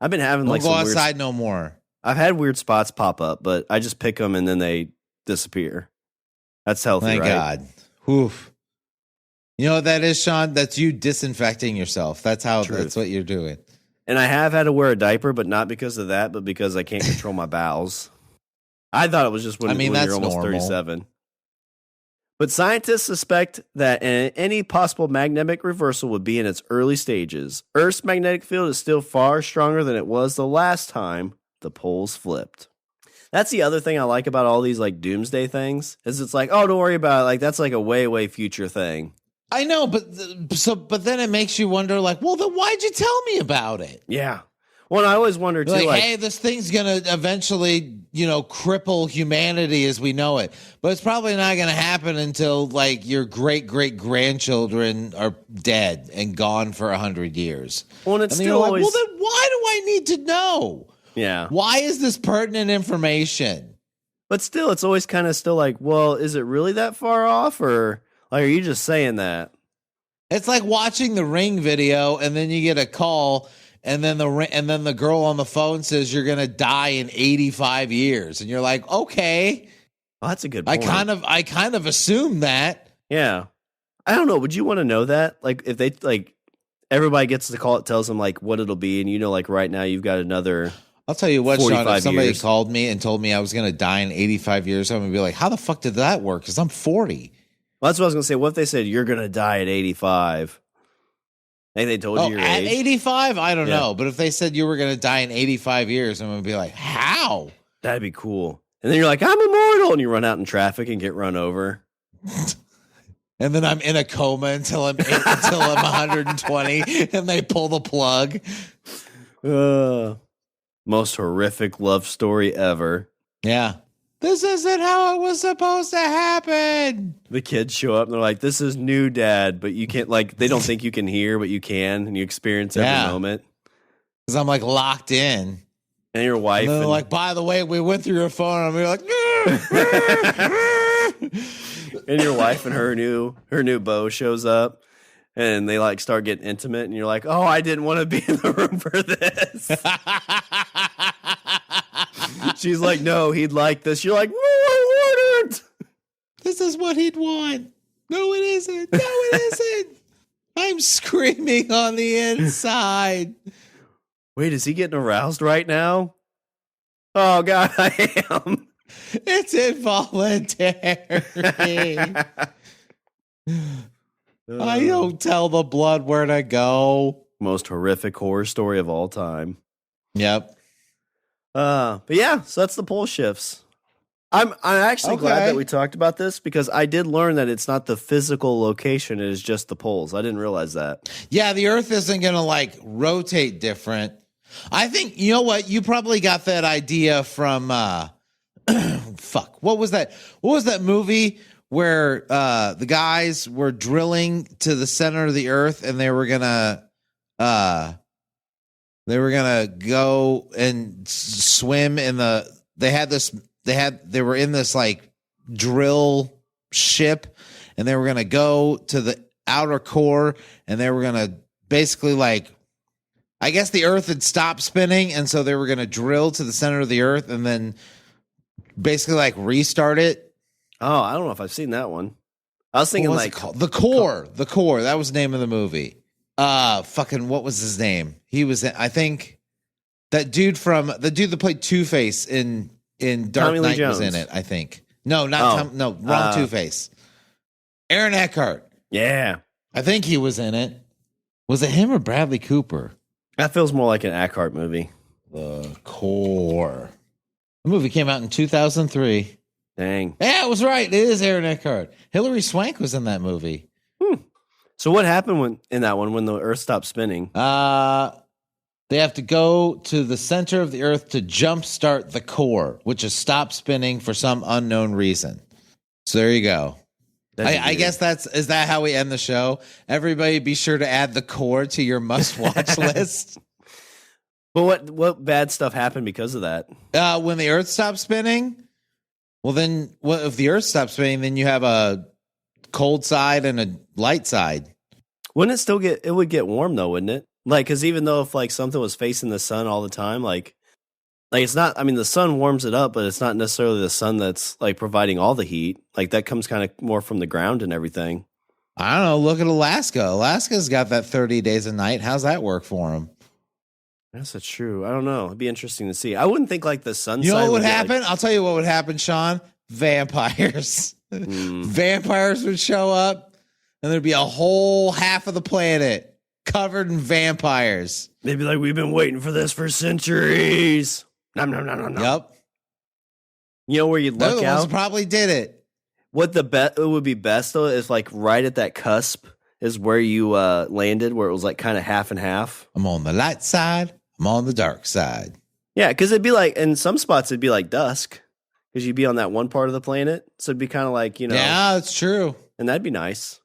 I've been having Don't go outside no more. I've had weird spots pop up, but I just pick them and then they disappear. That's healthy, Thank right? God. Oof. You know what that is, Sean? That's you disinfecting yourself. That's what you're doing. And I have had to wear a diaper, but not because of that, but because I can't control my bowels. I thought it was just when you're almost normal. 37. But scientists suspect that any possible magnetic reversal would be in its early stages. Earth's magnetic field is still far stronger than it was the last time the poles flipped. That's the other thing I like about all these like doomsday things, is it's like, oh, don't worry about it. Like that's like a way future thing. I know, but then it makes you wonder, like, well, then why'd you tell me about it? Yeah. Well, and I always wonder too, like, hey, this thing's gonna eventually, cripple humanity as we know it, but it's probably not gonna happen until like your great grandchildren are dead and gone for 100 years. Well, and it's still always, well, then why do I need to know? Yeah. Why is this pertinent information? But still, it's always kind of still like, well, is it really that far off, or like, are you just saying that? It's like watching the Ring video, and then you get a call. And then the girl on the phone says you're gonna die in 85 years, and you're like, okay, well, that's a good point. I kind of assumed that. Yeah, I don't know. Would you want to know that? Like, if they like everybody gets the call, it tells them like what it'll be, and like right now you've got another. I'll tell you what, Sean. If somebody years. called me and told me I was gonna die in 85 years, I'm gonna be like, how the fuck did that work? Because I'm 40. Well, that's what I was gonna say. What if they said you're gonna die at 85? Hey, they told you your at age. 85? I don't know. But if they said you were going to die in 85 years, I'm going to be like, how? That'd be cool. And then you're like, I'm immortal. And you run out in traffic and get run over. And then I'm in a coma until I'm 120 and they pull the plug. Most horrific love story ever. Yeah. This isn't how it was supposed to happen. The kids show up and they're like, this is new, Dad. But you can't, like, they don't think you can hear, but you can. And you experience every moment. Because I'm like locked in. And your wife. And they're like, by the way, we went through your phone. And we're like, and your wife and her new beau shows up. And they like start getting intimate. And you're like, oh, I didn't want to be in the room for this. She's like, no, he'd like this. You're like, no, I wouldn't. This is what he'd want. No, it isn't. No, it isn't. I'm screaming on the inside. Wait, is he getting aroused right now? Oh, God, I am. It's involuntary. I don't tell the blood where to go. Most horrific horror story of all time. Yep. But yeah, so that's the pole shifts. I'm actually glad that we talked about this because I did learn that it's not the physical location, it is just the poles. I didn't realize that. Yeah, the Earth isn't going to like rotate different. I think, you know what? You probably got that idea from fuck. What was that? What was that movie where the guys were drilling to the center of the Earth and they were gonna go and swim in the. They were in this like drill ship, and they were gonna go to the outer core, and they were gonna basically like. I guess the Earth had stopped spinning, and so they were gonna drill to the center of the Earth, and then basically like restart it. Oh, I don't know if I've seen that one. I was thinking like the core. The core. That was the name of the movie. Fucking what was his name? He was I think that dude that played Two-Face in Dark Tommy Lee Knight Jones. was in it, I think. No, not wrong Two-Face. Aaron Eckhart. Yeah. I think he was in it. Was it him or Bradley Cooper? That feels more like an Eckhart movie. The core. The movie came out in 2003. Dang. Yeah, it was right. It is Aaron Eckhart. Hilary Swank was in that movie. So what happened in that one when the Earth stopped spinning? They have to go to the center of the Earth to jumpstart the core, which has stopped spinning for some unknown reason. So there you go. I guess is that how we end the show? Everybody be sure to add the core to your must-watch list. But what bad stuff happened because of that? When the Earth stopped spinning, well then, if the Earth stops spinning, then you have a cold side and a light side. Wouldn't it still it would get warm though, wouldn't it? Like, because even though if like something was facing the sun all the time, like it's not, I mean, the sun warms it up, but it's not necessarily the sun that's like providing all the heat. Like that comes kind of more from the ground and everything. I don't know. Look at Alaska. Alaska's got that 30 days a night. How's that work for them? Yes, that's true. I don't know. It'd be interesting to see. I wouldn't think like the sun. You know what would happen? I'll tell you what would happen, Shawn. Vampires. Vampires would show up, and there'd be a whole half of the planet covered in vampires. They'd be like, "We've been waiting for this for centuries." Nom, nom, nom, nom, nom. Yep. You know where you'd look the out? ones who probably did it. What it would be best though is like right at that cusp is where you landed, where it was like kind of half and half. I'm on the light side. I'm on the dark side. Yeah, because it'd be like in some spots it'd be like dusk because you'd be on that one part of the planet, so it'd be kind of like Yeah, it's true, and that'd be nice.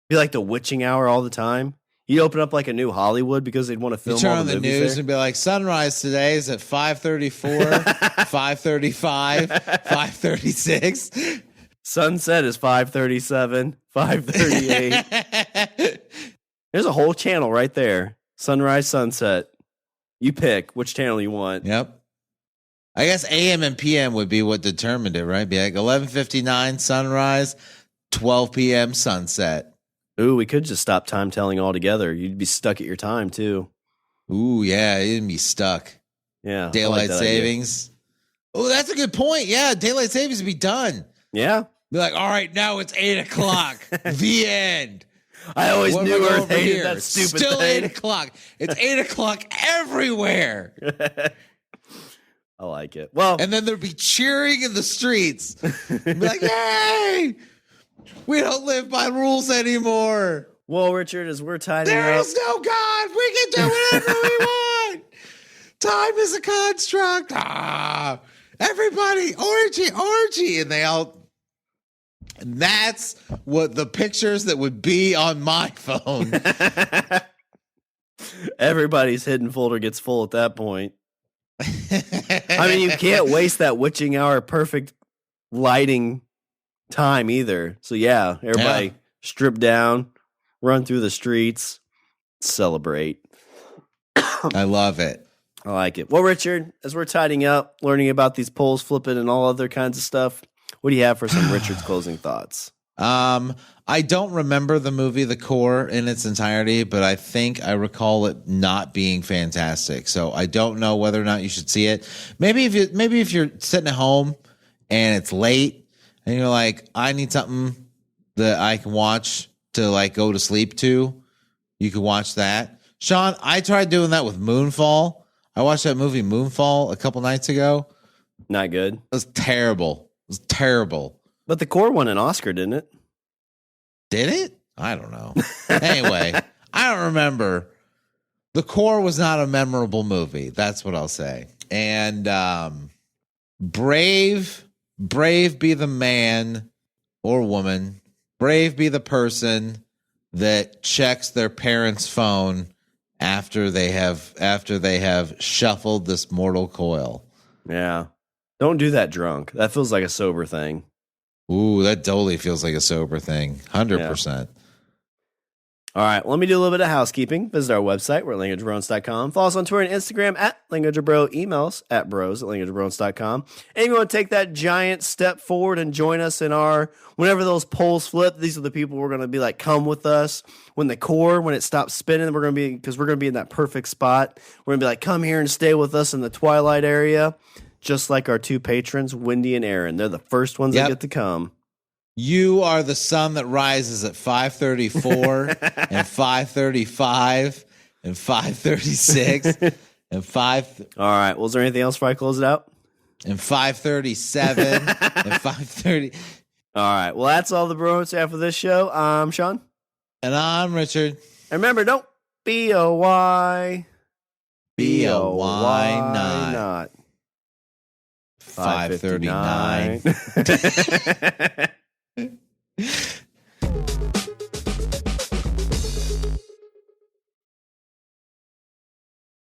Be like the witching hour all the time. You'd open up like a new Hollywood because they'd want to film. You turn all on the movies news there. and be like, sunrise today is at 5:34, 5:35, 5:36. Sunset is 5:37, 5:38. There's a whole channel right there. Sunrise, sunset. You pick which channel you want. Yep. I guess AM and PM would be what determined it, right? Be like 11:59 sunrise, 12 p.m. sunset. Ooh, we could just stop time telling altogether. You'd be stuck at your time too. Ooh, yeah, you'd be stuck. Yeah. Daylight savings. Oh, that's a good point. Yeah, daylight savings would be done. Yeah. Be like, all right, now it's 8:00. The end. I always What knew am I Earth over hated here? that stupid Still thing. 8:00. It's 8:00 everywhere. I like it. Well, And then there'd be cheering in the streets. Be like, yay! We don't live by rules anymore. well, Richard, as we're tidying There up, is no God. We can do whatever we want. Time is a construct. Everybody, orgy. And that's what the pictures that would be on my phone. everybody's hidden folder gets full at that point. I mean, you can't waste that witching hour perfect lighting time either. So yeah, everybody strip down, run through the streets, celebrate. I love it. I like it. Well, Richard, as we're tidying up, learning about these polls flipping and all other kinds of stuff, what do you have for some Richard's closing thoughts? I don't remember the movie The Core in its entirety, but I think I recall it not being fantastic. So I don't know whether or not you should see it. Maybe if you're sitting at home and it's late and you're like, I need something that I can watch to like go to sleep to, you could watch that. Shawn, I tried doing that with Moonfall. I watched that movie Moonfall a couple nights ago. Not good. It was terrible. But the Core won an Oscar, didn't it? Did it? I don't know. Anyway, I don't remember. The Core was not a memorable movie. That's what I'll say. And brave be the man or woman. Brave be the person that checks their parents' phone after they have shuffled this mortal coil. Yeah. Don't do that drunk. That feels like a sober thing. Ooh, that totally feels like a sober thing. 100%. All right, let me do a little bit of housekeeping. Visit our website, we're at languageofbromance.com. Follow us on Twitter and Instagram at languageofbro. Email us at bros@languageofbromance.com. And if you want to take that giant step forward and join us in our, whenever those polls flip, these are the people we're going to be like, come with us. When it stops spinning, we're going to be in that perfect spot. We're going to be like, come here and stay with us in the twilight area. Just like our two patrons, Wendy and Aaron. They're the first ones that get to come. You are the sun that rises at 5:34 and 5:35 and 5:36 and 5. All right. Well, is there anything else before I close it out? and 5:37 and 5:30. All right. Well, that's all the bromance after this show. I'm Shawn. And I'm Richard. And remember, don't be a why. Be a why not. not. 5:39.